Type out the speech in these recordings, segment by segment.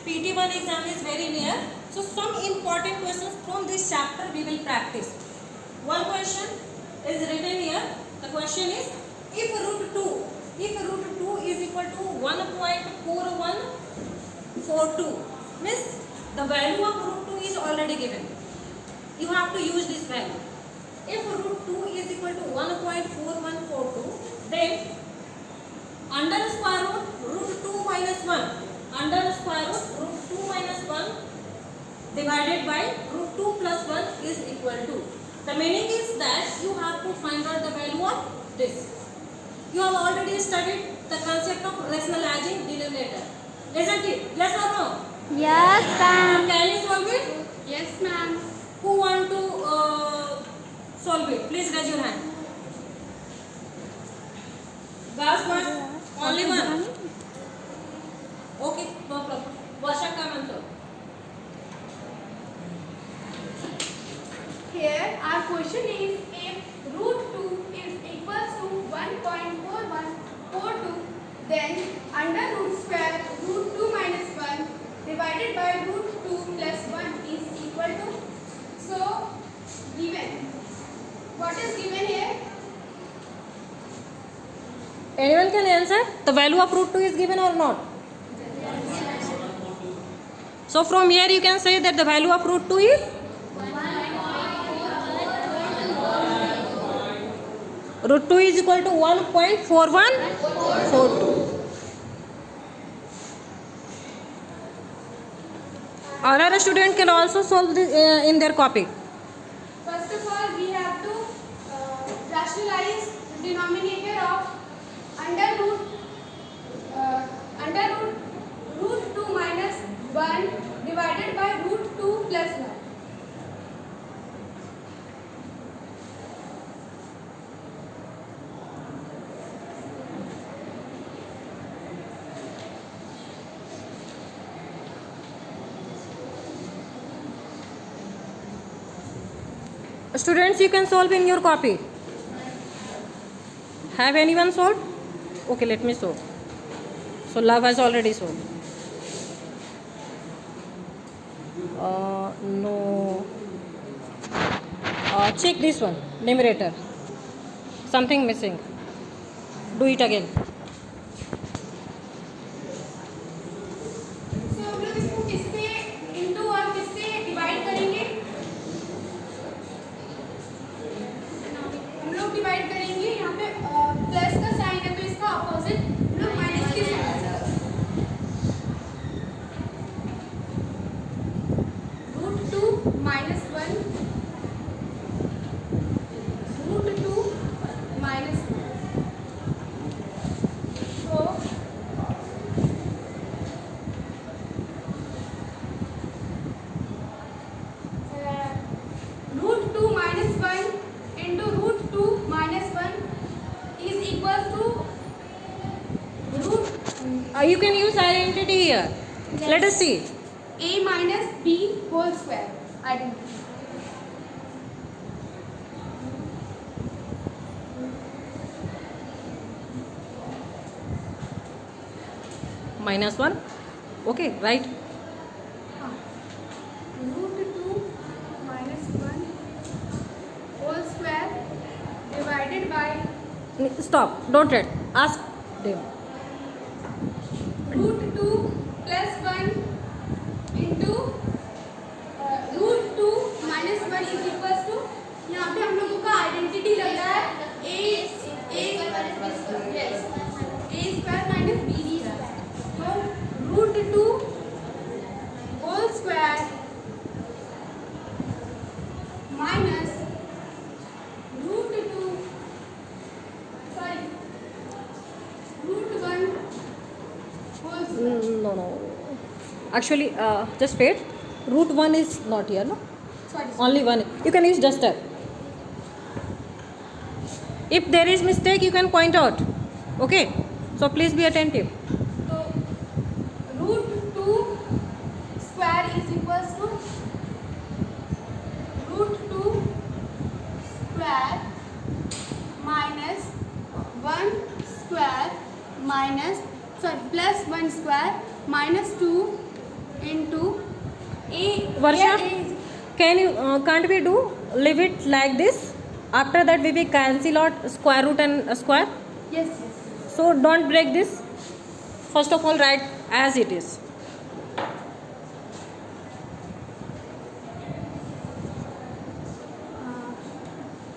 PT1 exam is very near. So some important questions from this chapter we will practice. One question is written here. The question is, if root 2 is equal to 1.4142, means the value of root 2 is already given. You have to use this value. If root 2 is equal to 1.4142, then under square root 2 minus 1, under square root 2 minus 1 divided by root 2 plus 1 is equal to. The meaning is that you have to find out the value of this. You have already studied the concept of rationalizing denominator, isn't it? Yes or no? Yes, ma'am. Can you solve it? Yes, ma'am. Who want to solve it? Please raise your hand. Girls first. Only one. Okay, no problem. Varsha, come and solve. Here our question is, if root 2 is equals to 1.4142, then under root square root 2 minus 1 divided by root 2 plus 1 is equal to. So given. What is given here? Anyone can answer? The value of root 2 is given or not? So from here you can say that the value of root 2 is? Root 2 is equal to 1.4142. Other student can also solve this in their copy. First of all, we have to rationalize the denominator of under root 2 minus 1 divided by root 2 plus 1. Students, you can solve in your copy. Have anyone solved? Okay, let me solve. So love has already solved. No. Check this one, numerator. Something missing. Do it again. So हम लोग इसको किससे into और किससे divide करेंगे? हम लोग divide करेंगे, यहाँ पे प्लस का साइन है तो इसका अपोजिट हम लोग माइनस के sign root 2 minus 1 root 2 minus 1. तो root 2 minus 1 into root 2 minus 1 is equal to root You can use identity here. Let us see. a minus b whole square. Identity. Minus 1. Okay, right. Root 2 minus 1 whole square divided by Stop. Don't read. Ask them. root 2 plus 1 into root 2 minus 1 is equals to, यहाँ पे हम लोगों का identity लग रहा है a square minus b square. तो root 2 whole square minus root 2 sorry root 1 whole square. No. Actually, just wait. Root 1 is not here, no? Sorry. Only 1. You can use duster. If there is mistake, you can point out. Okay? So please be attentive. So root 2 square is equals to root 2 square minus 1 square minus plus 1 square minus 2 into a. Varsha, here is can't we do leave it like this? After that we will cancel out square root and square. yes, yes. So don't break this. First of all, write as it is.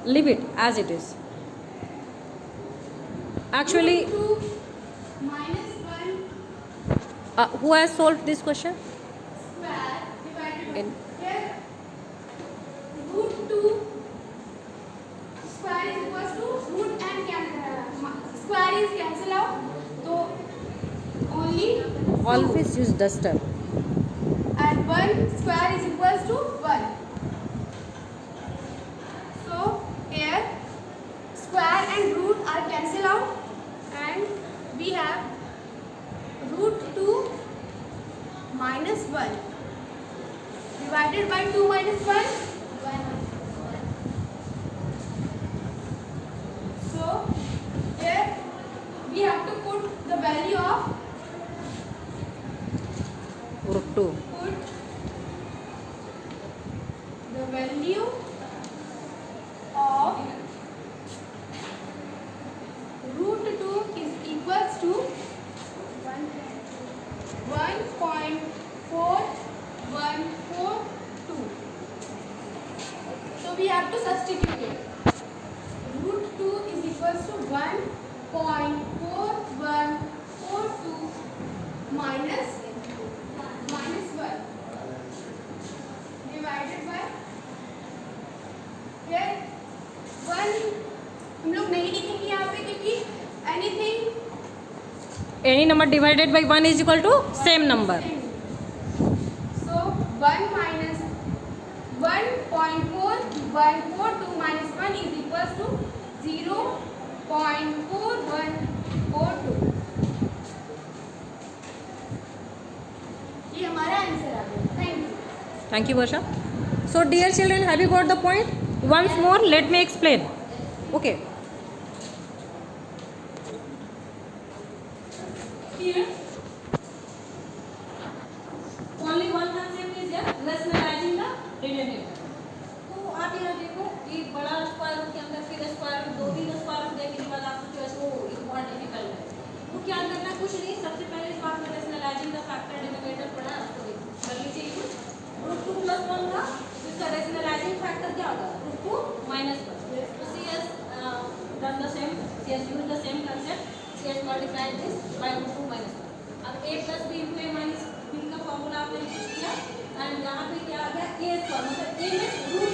Leave it as it is. Actually, Root 2 minus 1 who has solved this question? square divided by In- here root 2 square is equals to root and square is cancel out, so only Always use duster. and 1 square is equals to 1. So here square and root are cancel out and we have root 2 minus 1 divided by 2 minus 1. So here we have to put the value of Root 2. put the value of root 2 is equals to 1.4142. So we have to substitute it. Root 2 is equals to 1.4142 minus 1 divided by here 1 हम लोग नहीं लिखेंगे यहाँ पे क्योंकि anything Any number divided by 1 is equal to same number. so 1 minus 1.4142 minus 1 is equals to 0.4142. ये हमारा answer आ गया. Thank you. Thank you, Varsha. So, dear children, have you got the point? Once more, let me explain. Okay. Here, only one concept is there, rationalizing the denominator. तो आप यहाँ देखो, एक बड़ा square root के अंदर फिर स्क्वायर रूट, दो तीन स्क्वायर रूट देखने के बाद आपको जो है वो बहुत डिफिकल्ट है. तो क्या करना, कुछ नहीं, सबसे पहले इस बात में rationalizing the factor denominator पढ़ा है, आपको देखो कर लीजिए कुछ. रूट 2 प्लस 1 था, तो इसका rationalizing factor क्या होगा? Root 2 minus 1. तो C S done the same, she has used the same concept, she has multiplied this by root 2 minus 1. अब a plus b into a minus b का formula आपने use किया and यहाँ पे क्या आ गया a स्क्वायर, मतलब a में रूट